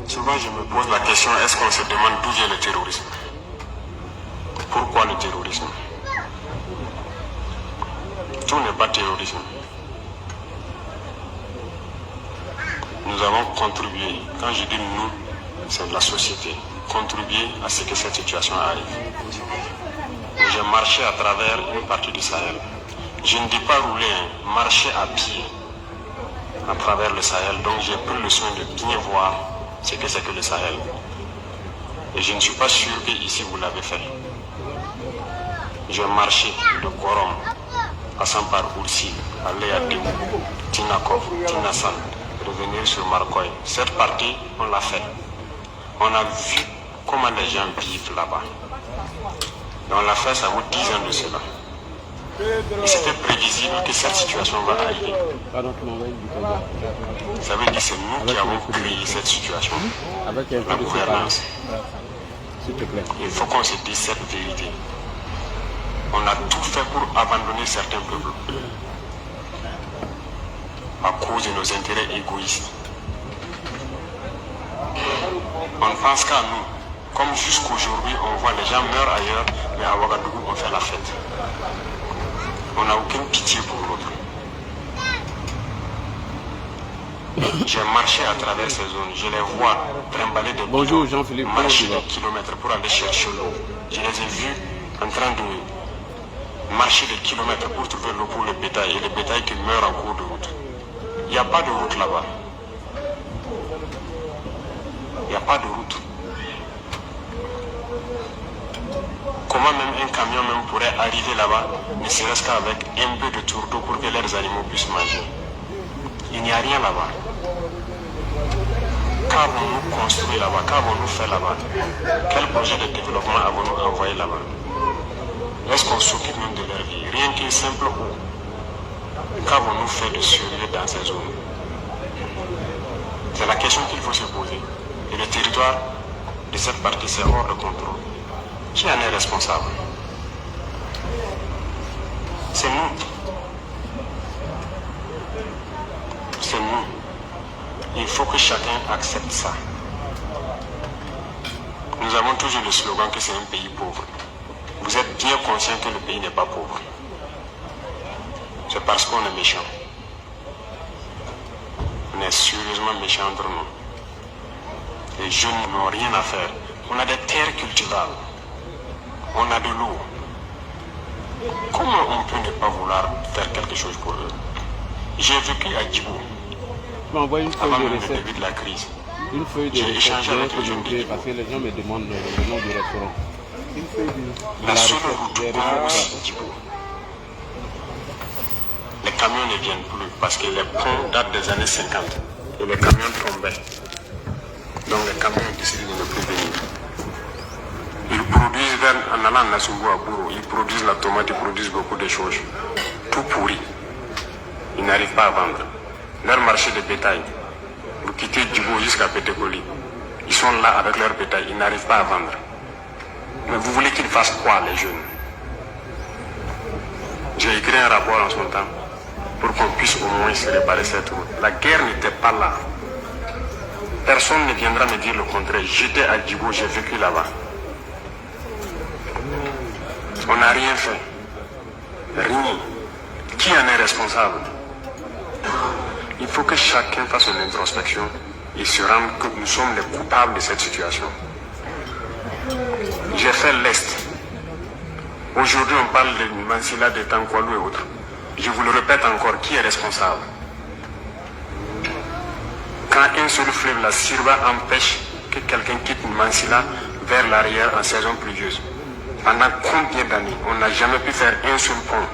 Souvent, je me pose la question, est-ce qu'on se demande d'où vient le terrorisme? Pourquoi le terrorisme? Tout n'est pas terrorisme. Nous avons contribué, quand je dis nous, c'est la société, contribué à ce que cette situation arrive. J'ai marché à travers une partie du Sahel. Je ne dis pas rouler, marcher à pied à travers le Sahel. Donc j'ai pris le soin de bien voir ce que c'est que le Sahel. Et je ne suis pas sûr que ici vous l'avez fait. J'ai marché de Gorom, passant par Oursi, aller à Débou, Tinakov, Tinasan, revenir sur Marcoy. Cette partie, on l'a fait. On a vu comment les gens vivent là-bas. Et on l'a fait, ça vaut 10 ans de cela. Et c'était prévisible que cette situation va arriver. Ça veut dire que c'est nous qui avons créé cette situation. La gouvernance. Il faut qu'on se dise cette vérité. On a tout fait pour abandonner certains peuples à cause de nos intérêts égoïstes. On pense qu'à nous. Comme jusqu'aujourd'hui, on voit les gens meurent ailleurs, mais à Ouagadougou, on fait la fête. On n'a aucune pitié pour l'autre. J'ai marché à travers ces zones, je les vois trimballer des bidons, marcher des kilomètres pour aller chercher l'eau. Je les ai vus en train de marcher des kilomètres pour trouver l'eau pour le bétail, et le bétail qui meurt en cours de route. Il n'y a pas de route là-bas. Il n'y a pas de route. Comment même un camion même pourrait arriver là-bas, ne serait-ce qu'avec un peu de tour d'eau pour que leurs animaux puissent manger? Il n'y a rien là-bas. Qu'avons-nous construit là-bas? Qu'avons-nous fait là-bas? Quel projet de développement avons-nous envoyé là-bas? Est-ce qu'on s'occupe même de leur vie? Rien qu'une simple eau. Qu'avons-nous fait de sérieux dans ces zones? C'est la question qu'il faut se poser. Et le territoire de cette partie, c'est hors de contrôle. Qui en est responsable? C'est nous. C'est nous. Il faut que chacun accepte ça. Nous avons toujours le slogan que c'est un pays pauvre. Vous êtes bien conscient que le pays n'est pas pauvre. C'est parce qu'on est méchant. On est sérieusement méchant entre nous. Les jeunes n'ont rien à faire. On a des terres cultivables. On a de l'eau. Comment on peut ne pas vouloir faire quelque chose pour eux? J'ai vécu à Djibou. Avant même le début de la crise. J'ai échangé avec les jeunes de Djibou. Parce que les gens me demandent le nom du restaurant. La seule route pour aussi Djibou. Les camions ne viennent plus parce que les ponts datent des années 50. Et les camions tombaient. Donc les camions ont décidé de ne plus venir. Ils produisent, en allant à Nassumbo à Bourou, ils produisent la tomate, ils produisent beaucoup de choses. Tout pourri. Ils n'arrivent pas à vendre. Leur marché de bétail, vous quittez Djibo jusqu'à Pétékoli, ils sont là avec leur bétail, ils n'arrivent pas à vendre. Mais vous voulez qu'ils fassent quoi, les jeunes? J'ai écrit un rapport en son temps pour qu'on puisse au moins se réparer cette route. La guerre n'était pas là. Personne ne viendra me dire le contraire. J'étais à Djibo, j'ai vécu là-bas. On n'a rien fait. Rien. Qui en est responsable? Il faut que chacun fasse une introspection et se rende que nous sommes les coupables de cette situation. J'ai fait l'Est. Aujourd'hui, on parle de Mansilla, de Tankwalou et autres. Je vous le répète encore, qui est responsable? Quand un seul fleuve, la Sirba, empêche que quelqu'un quitte Mansilla vers l'arrière en saison pluvieuse, pendant combien d'années on n'a jamais pu faire un seul pont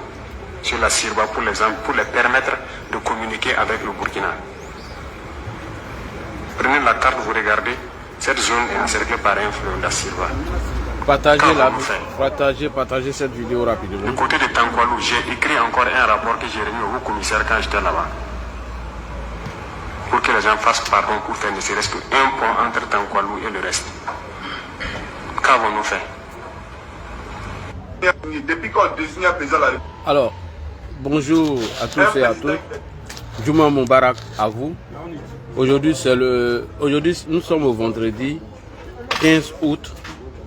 sur la Sirba pour les permettre de communiquer avec le Burkina? Prenez la carte, vous regardez, cette zone est encerclée par un fleuve, la Sirba. Partagez cette vidéo rapidement. Du côté de Tankwalou, j'ai écrit encore un rapport que j'ai remis au commissaire quand j'étais là-bas. Pour que les gens fassent pardon pour faire ne serait-ce qu'un pont entre Tankwalou et le reste. Qu'avons-nous fait? Depuis qu'on désigne un président de la République. Alors, bonjour à tous et à toutes. Juma Moubarak à vous. Aujourd'hui, nous sommes au vendredi 15 août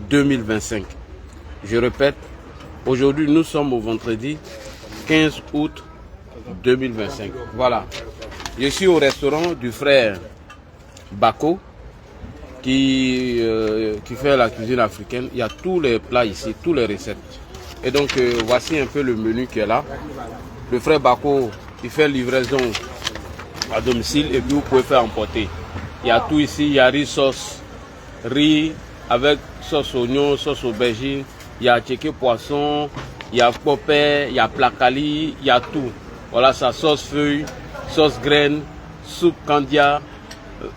2025. Je répète, aujourd'hui, nous sommes au vendredi 15 août 2025. Voilà. Je suis au restaurant du frère Bako qui fait la cuisine africaine. Il y a tous les plats ici, toutes les recettes. Et donc, voici un peu le menu qui est là. Le frère Bako, il fait livraison à domicile et puis vous pouvez faire emporter. Il y a tout ici, il y a riz sauce, riz avec sauce oignon, sauce aubergine, il y a tchéké poisson, il y a popé, il y a placali, il y a tout. Voilà ça, sauce feuille, sauce graine, soupe candia,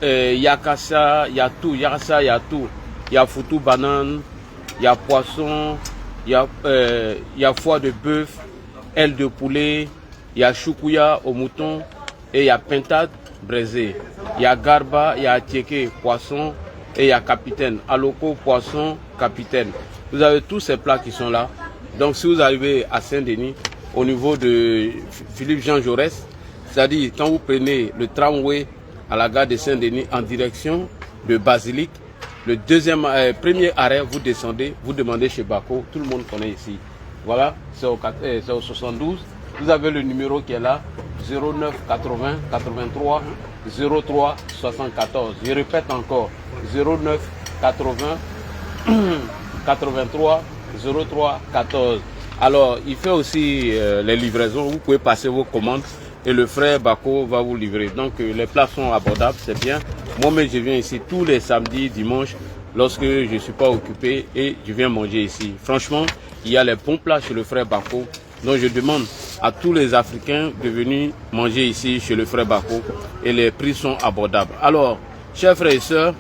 yakasa, il y a tout, yakasa, il y a tout. Il y a foutou banane, il y a poisson, il y a foie de bœuf, aile de poulet, il y a choukouya au mouton et il y a pintade braisée. Il y a garba, il y a tchéké poisson et il y a capitaine. Aloko poisson, capitaine. Vous avez tous ces plats qui sont là. Donc si vous arrivez à Saint-Denis, au niveau de Philippe Jean Jaurès, c'est-à-dire quand vous prenez le tramway à la gare de Saint-Denis en direction de Basilique, le premier arrêt, vous descendez, vous demandez chez Bako, tout le monde connaît ici. Voilà, c'est au 72. Vous avez le numéro qui est là, 09 80 83 03 74. Je répète encore, 09 80 83 03 14. Alors, il fait aussi les livraisons. Vous pouvez passer vos commandes et le frère Bako va vous livrer. Donc, les plats sont abordables, c'est bien. Moi-même, je viens ici tous les samedis, dimanches, lorsque je ne suis pas occupé et je viens manger ici. Franchement, il y a les bons plats chez le frère Bako. Donc, je demande à tous les Africains de venir manger ici chez le frère Bako et les prix sont abordables. Alors, chers frères et sœurs,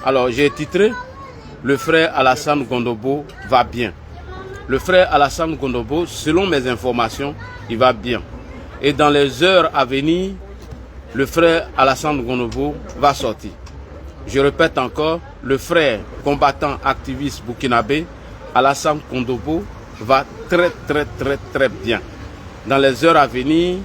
alors j'ai titré « Le frère Alassane Gondobo va bien ». Le frère Alassane Gondobo, selon mes informations, il va bien. Et dans les heures à venir, le frère Alassane Gondobo va sortir. Je répète encore, le frère combattant activiste burkinabé, Alassane Gondobo, va très bien. Dans les heures à venir,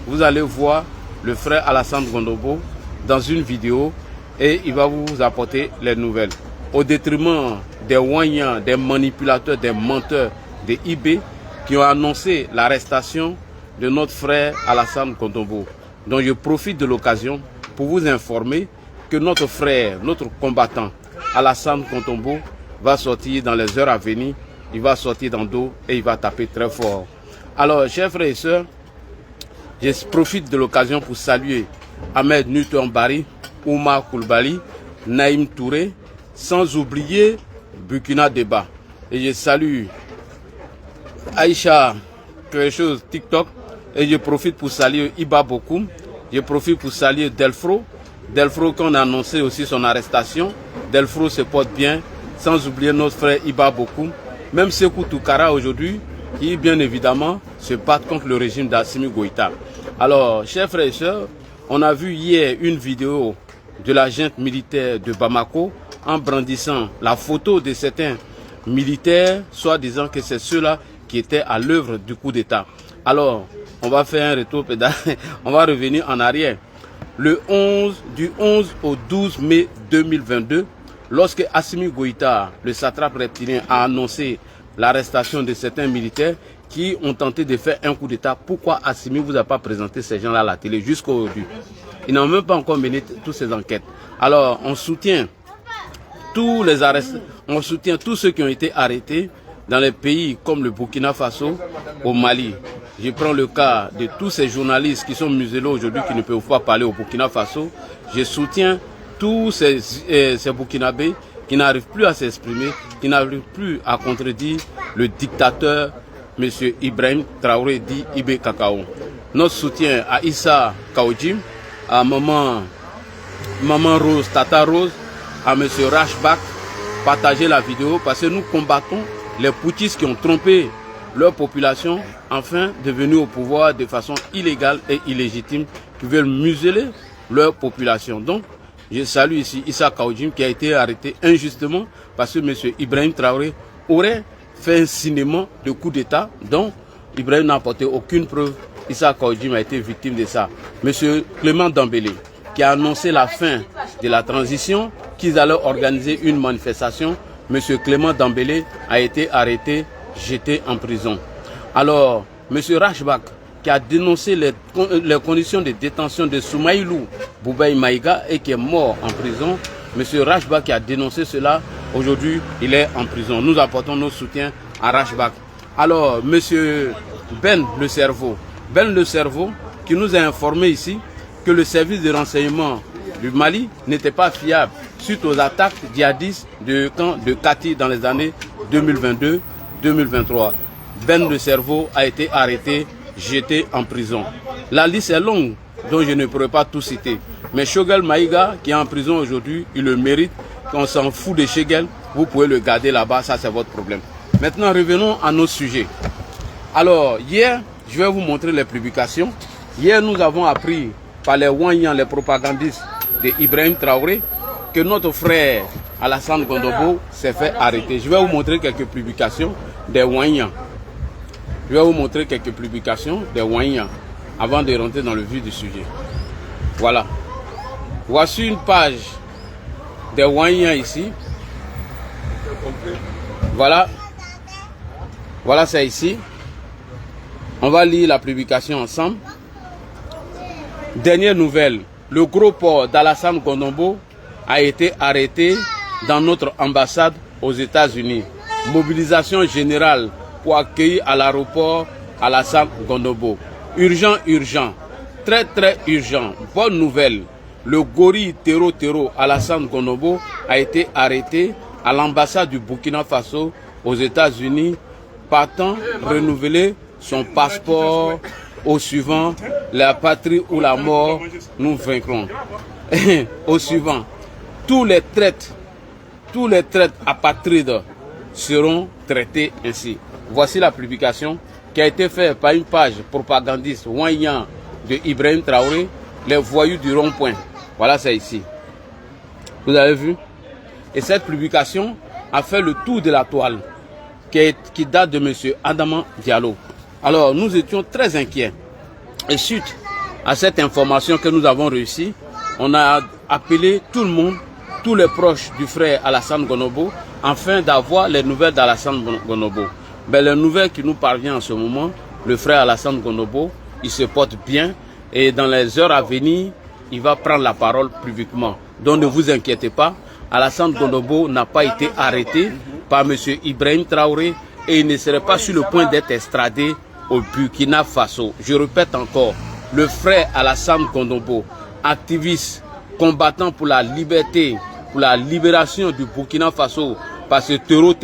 vous allez voir le frère Alassane Gondobo dans une vidéo et il va vous apporter les nouvelles. Au détriment des Wanyans, des manipulateurs, des menteurs, des IB qui ont annoncé l'arrestation de notre frère Alassane Gondobo. Donc je profite de l'occasion pour vous informer que notre frère, notre combattant Alassane Gondobo va sortir dans les heures à venir. Il va sortir dans l'eau et il va taper très fort. Alors, chers frères et sœurs, je profite de l'occasion pour saluer Ahmed Newton Bari, Oumar Koulibaly, Naïm Touré, sans oublier Burkina Deba. Et je salue Aïcha, quelque chose, TikTok. Et je profite pour saluer Iba Bokoum. Je profite pour saluer Delfro. Delfro, qu'on a annoncé aussi son arrestation. Delfro se porte bien, sans oublier notre frère Iba Bokoum. Même Sekou Toukara aujourd'hui, qui bien évidemment se bat contre le régime d'Assimi Goïta. Alors, chers frères et sœurs, on a vu hier une vidéo de la junte militaire de Bamako en brandissant la photo de certains militaires, soit disant que c'est ceux-là qui étaient à l'œuvre du coup d'État. Alors, on va faire un retour pédale, on va revenir en arrière. Du 11 au 12 mai 2022, lorsque Assimi Goïta, le satrape reptilien, a annoncé l'arrestation de certains militaires qui ont tenté de faire un coup d'État, pourquoi Assimi vous a pas présenté ces gens-là à la télé jusqu'à aujourd'hui? Ils n'ont même pas encore mené toutes ces enquêtes. Alors, on soutient tous les arrestés, on soutient tous ceux qui ont été arrêtés dans les pays comme le Burkina Faso, au Mali. Je prends le cas de tous ces journalistes qui sont muselés aujourd'hui, qui ne peuvent pas parler au Burkina Faso. Je soutiens tous ces Burkinabés qui n'arrivent plus à s'exprimer, qui n'arrivent plus à contredire le dictateur M. Ibrahim Traoré dit Ibé Kakao. Notre soutien à Issa Kaojim, à Maman Rose, Tata Rose, à M. Rashbak, partagez la vidéo parce que nous combattons les putschistes qui ont trompé leur population afin de venir au pouvoir de façon illégale et illégitime, qui veulent museler leur population. Donc, je salue ici Issa Kaojim qui a été arrêté injustement parce que M. Ibrahim Traoré aurait fait un cinéma de coup d'État dont Ibrahim n'a apporté aucune preuve. Issa Kaojim a été victime de ça. M. Clément Dambélé, qui a annoncé la fin de la transition, qu'ils allaient organiser une manifestation. M. Clément Dembélé a été arrêté, jeté en prison. Alors, M. Rashbak, qui a dénoncé les conditions de détention de Soumaïlou Boubaï Maïga et qui est mort en prison, M. Rashbak qui a dénoncé cela, aujourd'hui il est en prison. Nous apportons nos soutiens à Rashbak. Alors, M. Ben Le Cerveau, qui nous a informé ici que le service de renseignement du Mali n'était pas fiable suite aux attaques djihadistes du camp de Kati dans les années 2022-2023. Ben Le Cerveau a été arrêté, jeté en prison. La liste est longue, dont je ne pourrais pas tout citer. Mais Choguel Maïga, qui est en prison aujourd'hui, il le mérite. Qu'on s'en fout de Choguel, vous pouvez le garder là-bas, ça c'est votre problème. Maintenant, revenons à nos sujets. Alors, hier, je vais vous montrer les publications. Hier, nous avons appris par les Wanyans, les propagandistes de Ibrahim Traoré, que notre frère Alassane Gondobo s'est fait arrêter. Je vais vous montrer quelques publications des Wanyans. Avant de rentrer dans le vif du sujet. Voilà. Voici une page des Wanyans ici. Voilà. Voilà, c'est ici. On va lire la publication ensemble. Dernière nouvelle. Le gros port d'Alassane Gondobo a été arrêté dans notre ambassade aux États-Unis. Mobilisation générale pour accueillir à l'aéroport Alassane Gondobo. Urgent, très très urgent. Bonne nouvelle, le gorille Tero Alassane Gondobo a été arrêté à l'ambassade du Burkina Faso aux États-Unis, partant renouveler son passeport au suivant, la patrie ou la mort, nous vaincrons. Au suivant, tous les traites apatrides seront traités ainsi. Voici la publication qui a été faite par une page propagandiste Wanyan de Ibrahim Traoré, les voyous du rond-point. Voilà, c'est ici. Vous avez vu? Et cette publication a fait le tour de la toile qui date de M. Adama Diallo. Alors, nous étions très inquiets. Et suite à cette information que nous avons réussi, on a appelé tout le monde, tous les proches du frère Alassane Gondobo, afin d'avoir les nouvelles d'Alassane Gondobo. Ben, les nouvelles qui nous parviennent en ce moment, le frère Alassane Gondobo, il se porte bien et dans les heures à venir, il va prendre la parole publiquement. Donc ne vous inquiétez pas, Alassane Gondobo n'a pas été arrêté par M. Ibrahim Traoré et il ne serait pas sur le point d'être extradé au Burkina Faso. Je répète encore, le frère Alassane Gondobo, activiste, combattant pour la liberté, pour la libération du Burkina Faso, parce que Tero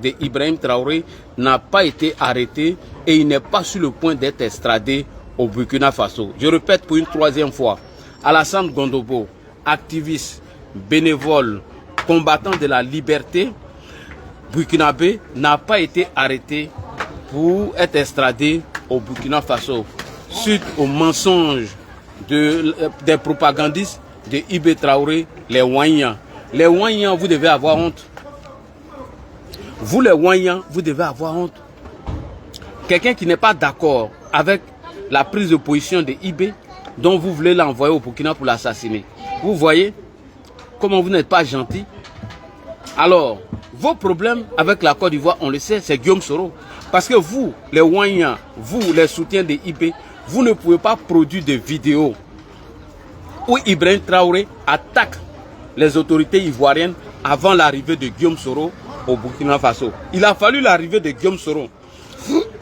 de Ibrahim Traoré n'a pas été arrêté et il n'est pas sur le point d'être extradé au Burkina Faso. Je répète pour une troisième fois, Alassane Gondobo, activiste, bénévole, combattant de la liberté burkinabé, n'a pas été arrêté pour être extradé au Burkina Faso suite aux mensonges des propagandistes de Ibrahim Traoré, les Wanyans. Les Wanyans, vous devez avoir honte. Vous les Wanyans, vous devez avoir honte. Quelqu'un qui n'est pas d'accord avec la prise de position de Ibé, dont vous voulez l'envoyer au Burkina pour l'assassiner. Vous voyez comment vous n'êtes pas gentil. Alors, vos problèmes avec la Côte d'Ivoire, on le sait, c'est Guillaume Soro. Parce que vous, les Wanyans, vous, les soutiens de Ibé, vous ne pouvez pas produire des vidéos où Ibrahim Traoré attaque les autorités ivoiriennes avant l'arrivée de Guillaume Soro au Burkina Faso. Il a fallu l'arrivée de Guillaume Soro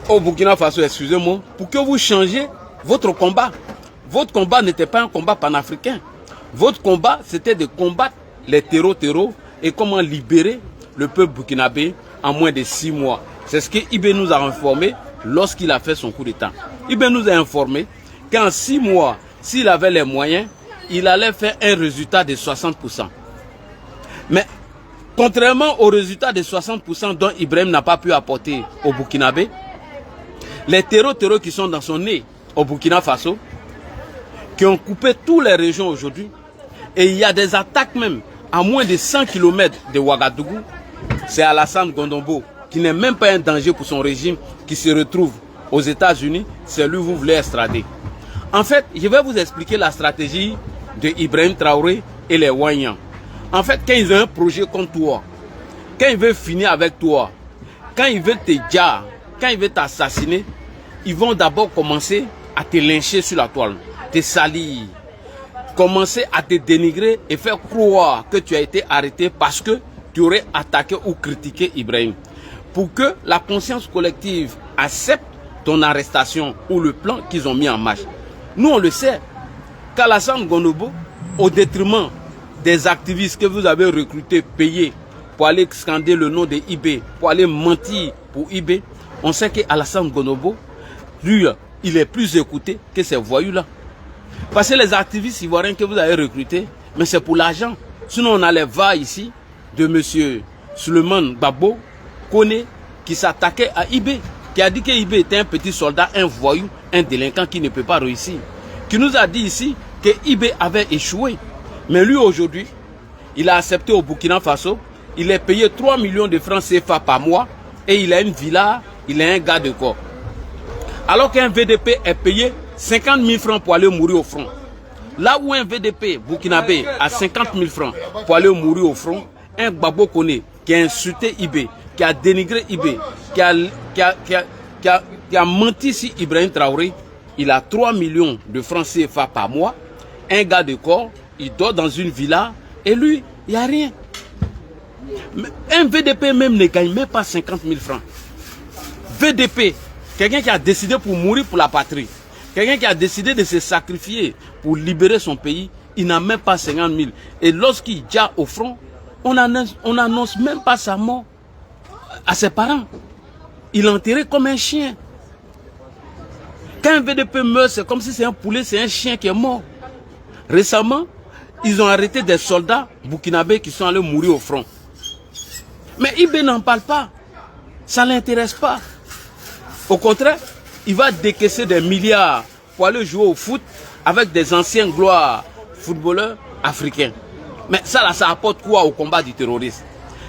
au Burkina Faso, excusez-moi, pour que vous changiez votre combat. Votre combat n'était pas un combat panafricain. Votre combat, c'était de combattre les terreaux et comment libérer le peuple burkinabé en moins de 6 mois. C'est ce que Ibé nous a informé lorsqu'il a fait son coup d'État. Ibé nous a informé qu'en 6 mois, s'il avait les moyens, il allait faire un résultat de 60%. Mais contrairement au résultat de 60% dont Ibrahim n'a pas pu apporter au Burkinabé, les terreaux qui sont dans son nez au Burkina Faso, qui ont coupé toutes les régions aujourd'hui, et il y a des attaques même à moins de 100 km de Ouagadougou, c'est Alassane Gondobo, qui n'est même pas un danger pour son régime, qui se retrouve aux États-Unis, c'est lui que vous voulez extrader. En fait, je vais vous expliquer la stratégie de Ibrahim Traoré et les Wanyans. En fait, quand ils ont un projet contre toi, quand ils veulent finir avec toi, quand ils veulent te dire, quand ils veulent t'assassiner, ils vont d'abord commencer à te lyncher sur la toile, te salir, commencer à te dénigrer et faire croire que tu as été arrêté parce que tu aurais attaqué ou critiqué Ibrahim. Pour que la conscience collective accepte ton arrestation ou le plan qu'ils ont mis en marche. Nous, on le sait, qu'Alassane Gonobo, au détriment des activistes que vous avez recrutés, payés, pour aller scander le nom de IB, pour aller mentir pour IB, on sait qu'Alassane Gonobo, lui, il est plus écouté que ces voyous-là. Parce que les activistes ivoiriens que vous avez recrutés, mais c'est pour l'argent. Sinon, on a les va ici de M. Suleiman Babo, Kone, qui s'attaquait à IB, qui a dit que IB était un petit soldat, un voyou, un délinquant qui ne peut pas réussir. Qui nous a dit ici que IB avait échoué. Mais lui, aujourd'hui, il a accepté au Burkina Faso, il est payé 3 millions de francs CFA par mois et il a une villa, il est un gars de corps. Alors qu'un VDP est payé 50 000 francs pour aller mourir au front. Là où un VDP burkinabé a 50 000 francs pour aller mourir au front, un Babo Kone qui a insulté IB, qui a dénigré IB, qui a menti sur Ibrahim Traoré, il a 3 millions de francs CFA par mois, un gars de corps, il dort dans une villa et lui, il n'y a rien. Un VDP même ne gagne même pas 50 000 francs. VDP, quelqu'un qui a décidé pour mourir pour la patrie, quelqu'un qui a décidé de se sacrifier pour libérer son pays, il n'a même pas 50 000. Et lorsqu'il est au front, on n'annonce même pas sa mort à ses parents. Il est enterré comme un chien. Quand un VDP meurt, c'est comme si c'est un poulet, c'est un chien qui est mort. Récemment, ils ont arrêté des soldats burkinabés qui sont allés mourir au front. Mais IB n'en parle pas. Ça ne l'intéresse pas. Au contraire, il va décaisser des milliards pour aller jouer au foot avec des anciens gloires footballeurs africains. Mais ça, là, ça apporte quoi au combat du terrorisme?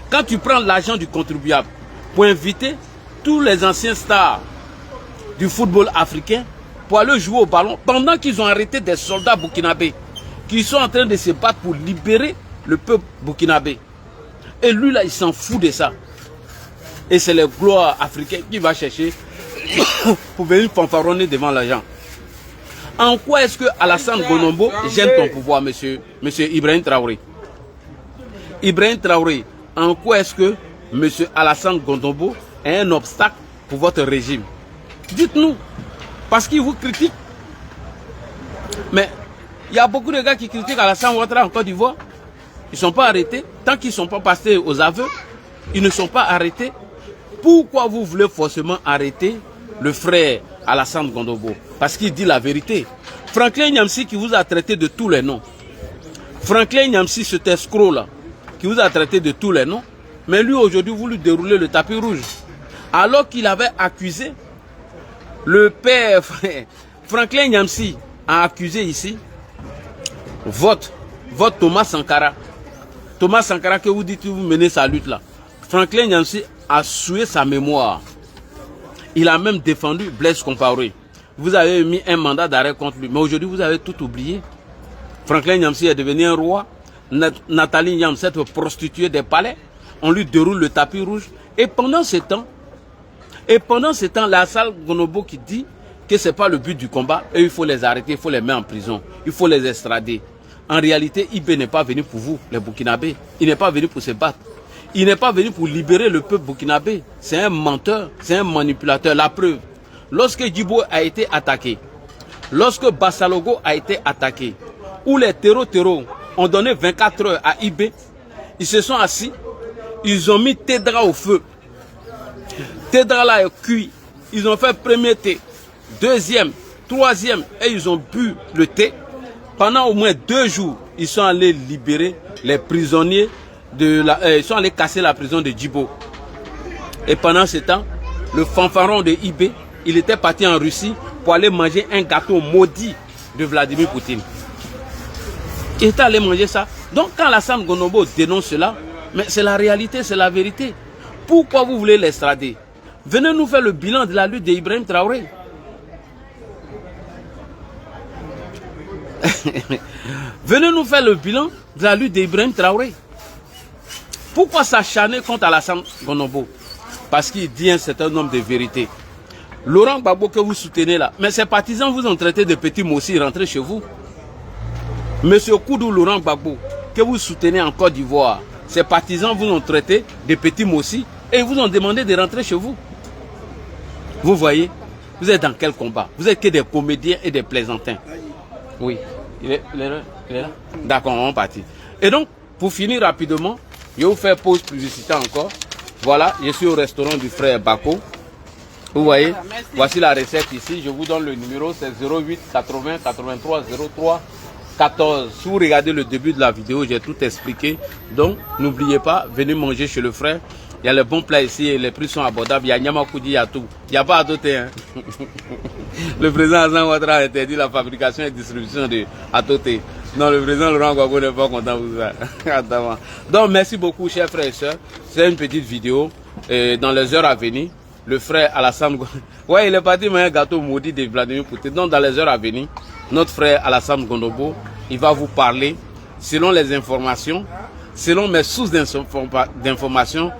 Quand tu prends l'argent du contribuable pour inviter tous les anciens stars du football africain pour aller jouer au ballon, pendant qu'ils ont arrêté des soldats burkinabés qui sont en train de se battre pour libérer le peuple burkinabé. Et lui, là, il s'en fout de ça. Et c'est les gloires africains qui va chercher pour venir fanfaronner devant l'argent. En quoi est-ce que Alassane Gonombo gêne ton pouvoir, monsieur Ibrahim Traoré? Ibrahim Traoré, en quoi est-ce que monsieur Alassane Gonombo est un obstacle pour votre régime? Dites-nous, parce qu'il vous critique. Mais il y a beaucoup de gars qui critiquent Alassane Ouattara en Côte d'Ivoire. Ils ne sont pas arrêtés. Tant qu'ils ne sont pas passés aux aveux, ils ne sont pas arrêtés. Pourquoi vous voulez forcément arrêter le frère Alassane Gonombo? Parce qu'il dit la vérité. Franklin Nyamsi qui vous a traité de tous les noms. Franklin Nyamsi, cet escroc-là, qui vous a traité de tous les noms. Mais lui, aujourd'hui, vous lui déroulez le tapis rouge. Alors qu'il avait accusé le père Franklin Nyamsi a accusé ici votre Thomas Sankara. Thomas Sankara que vous dites que vous menez sa lutte là. Franklin Nyamsi a souillé sa mémoire. Il a même défendu Blaise Compaoré. Vous avez mis un mandat d'arrêt contre lui. Mais aujourd'hui, vous avez tout oublié. Franklin Nyamsi est devenu un roi. Nathalie Nyam, cette prostituée des palais, on lui déroule le tapis rouge. Et pendant ce temps, la salle Gonobo qui dit que ce n'est pas le but du combat, et il faut les arrêter, il faut les mettre en prison, il faut les extrader. En réalité, IB n'est pas venu pour vous, les Burkinabés. Il n'est pas venu pour se battre. Il n'est pas venu pour libérer le peuple burkinabé. C'est un menteur, c'est un manipulateur. La preuve, lorsque Djibo a été attaqué, lorsque Bassalogo a été attaqué, où les terreaux ont donné 24 heures à IB, ils se sont assis, ils ont mis Tédra au feu. Tédra là est cuit. Ils ont fait premier thé, deuxième, troisième, et ils ont bu le thé. Pendant au moins 2 jours, ils sont allés libérer les prisonniers ils sont allés casser la prison de Djibo. Et pendant ce temps, le fanfaron de IB, il était parti en Russie pour aller manger un gâteau maudit de Vladimir Poutine. Il était allé manger ça. Donc quand Alassane Gonombo dénonce cela, mais c'est la réalité, c'est la vérité. Pourquoi vous voulez l'extrader? Venez nous faire le bilan de la lutte d'Ibrahim Traoré. Venez nous faire le bilan de la lutte d'Ibrahim Traoré. Pourquoi s'acharner contre Alassane Gonobo? Parce qu'il dit un certain nombre de vérités. Laurent Gbagbo que vous soutenez là, mais ses partisans vous ont traité de petits moussis, rentrez chez vous. Monsieur Koudou Laurent Gbagbo, que vous soutenez en Côte d'Ivoire, ses partisans vous ont traité de petits moussis et ils vous ont demandé de rentrer chez vous. Vous voyez, vous êtes dans quel combat? Vous êtes que des comédiens et des plaisantins. Oui, il est là? D'accord, on va partir. Et donc, pour finir rapidement, je vais vous faire pause publicitaire encore. Voilà, je suis au restaurant du frère Bako. Vous voyez, voici la recette ici. Je vous donne le numéro, c'est 08 80 83 03 14. Si vous regardez le début de la vidéo, j'ai tout expliqué. Donc, n'oubliez pas, venez manger chez le frère. Il y a les bons plats ici et les prix sont abordables. Il y a Nyamakoudi, il y a tout. Il n'y a pas à doter. Hein. Le président Hassan Ouattara a interdit la fabrication et distribution de Atoté. Non, le président Laurent Gbagbo n'est pas content pour ça. Donc, merci beaucoup, chers frères et sœurs. C'est une petite vidéo. Et dans les heures à venir, le frère Alassane Gonobo. Ouais, il est parti manger un gâteau maudit de Vladimir Poutine. Donc, dans les heures à venir, notre frère Alassane Gonobo, il va vous parler, selon les informations, selon mes sources d'informations,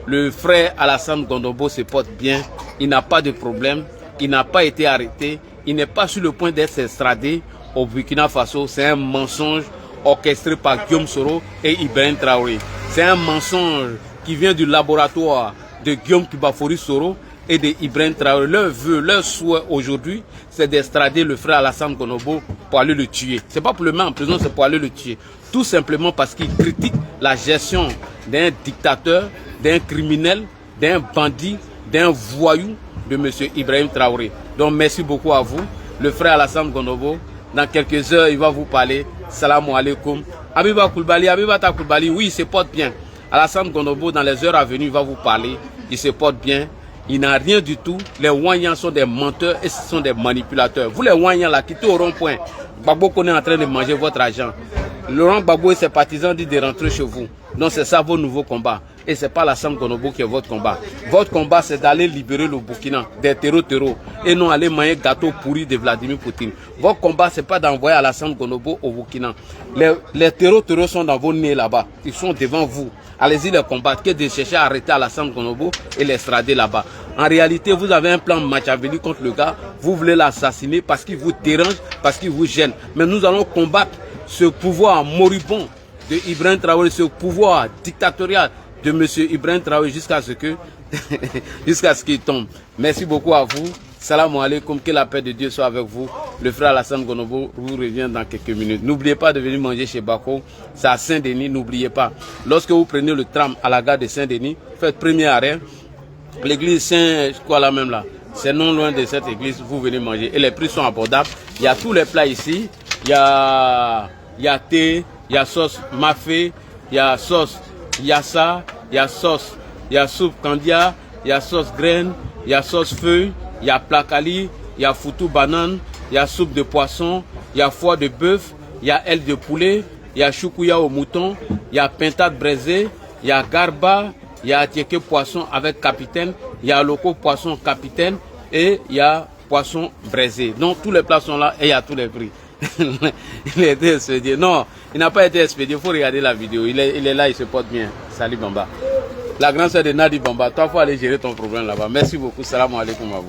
le frère Alassane Gonobo se porte bien, il n'a pas de problème, il n'a pas été arrêté, il n'est pas sur le point d'être extradé au Burkina Faso. C'est un mensonge orchestré par Guillaume Soro et Ibrahim Traoré. C'est un mensonge qui vient du laboratoire de Guillaume Kibafori Soro et de Ibrahim Traoré. Leur vœu, leur souhait aujourd'hui, c'est d'extrader le frère Alassane Gonobo pour aller le tuer. C'est pas pour le mettre en prison, c'est pour aller le tuer. Tout simplement parce qu'il critique la gestion d'un dictateur, d'un criminel, d'un bandit, d'un voyou de M. Ibrahim Traoré. Donc merci beaucoup à vous. Le frère Alassane Gonobo, dans quelques heures, il va vous parler. Salam alaikum. Abiba Koulibaly, Abibata Koulibaly, oui, il se porte bien. Alassane Gonobo, dans les heures à venir, il va vous parler. Il se porte bien. Il n'a rien du tout. Les Ouanyans sont des menteurs et ce sont des manipulateurs. Vous les Ouanyans là, quittez au rond-point. Gbagbo qu'on est en train de manger votre argent. Laurent Gbagbo et ses partisans disent de rentrer chez vous. Donc c'est ça vos nouveaux combats. Et c'est pas Alassane Gonobo qui est votre combat. Votre combat c'est d'aller libérer le Burkina des terreaux et non aller manger gâteau pourri de Vladimir Poutine. Votre combat c'est pas d'envoyer Alassane Gonobo au Burkina. Les terreaux sont dans vos nez là-bas. Ils sont devant vous. Allez-y les combattre que de chercher à arrêter Alassane Gonobo et l'extrader là-bas. En réalité, vous avez un plan Machiavelli contre le gars. Vous voulez l'assassiner parce qu'il vous dérange, parce qu'il vous gêne. Mais nous allons combattre ce pouvoir moribond de Ibrahim Traoré, ce pouvoir dictatorial de M. Ibrahim Traoré jusqu'à ce qu'il tombe. Merci beaucoup à vous. Salam alaikum, que la paix de Dieu soit avec vous. Le frère Alassane Gonobo vous revient dans quelques minutes. N'oubliez pas de venir manger chez Bako. C'est à Saint-Denis, n'oubliez pas. Lorsque vous prenez le tram à la gare de Saint-Denis, faites premier arrêt. L'église Saint, quoi là même là, c'est non loin de cette église, vous venez manger. Et les prix sont abordables. Il y a tous les plats ici. Il y a thé, il y a sauce mafé, il y a sauce yassa, il y a sauce, il y a soupe candia, il y a sauce graine, il y a sauce feuille, il y a placali, il y a foutou banane, il y a soupe de poisson, il y a foie de bœuf, il y a aile de poulet, il y a choukouya au mouton, il y a pintade braisée, il y a garba, il y a tieke poisson avec capitaine, il y a loco poisson capitaine et il y a poisson braisé. Donc tous les plats sont là et il y a tous les prix. Il a été expédié. Non, il n'a pas été expédié. Il faut regarder la vidéo. Il est là, il se porte bien. Salut Bamba. La grande sœur de Nadi Bamba. Toi, il faut aller gérer ton problème là-bas. Merci beaucoup. Salam alaikum à vous.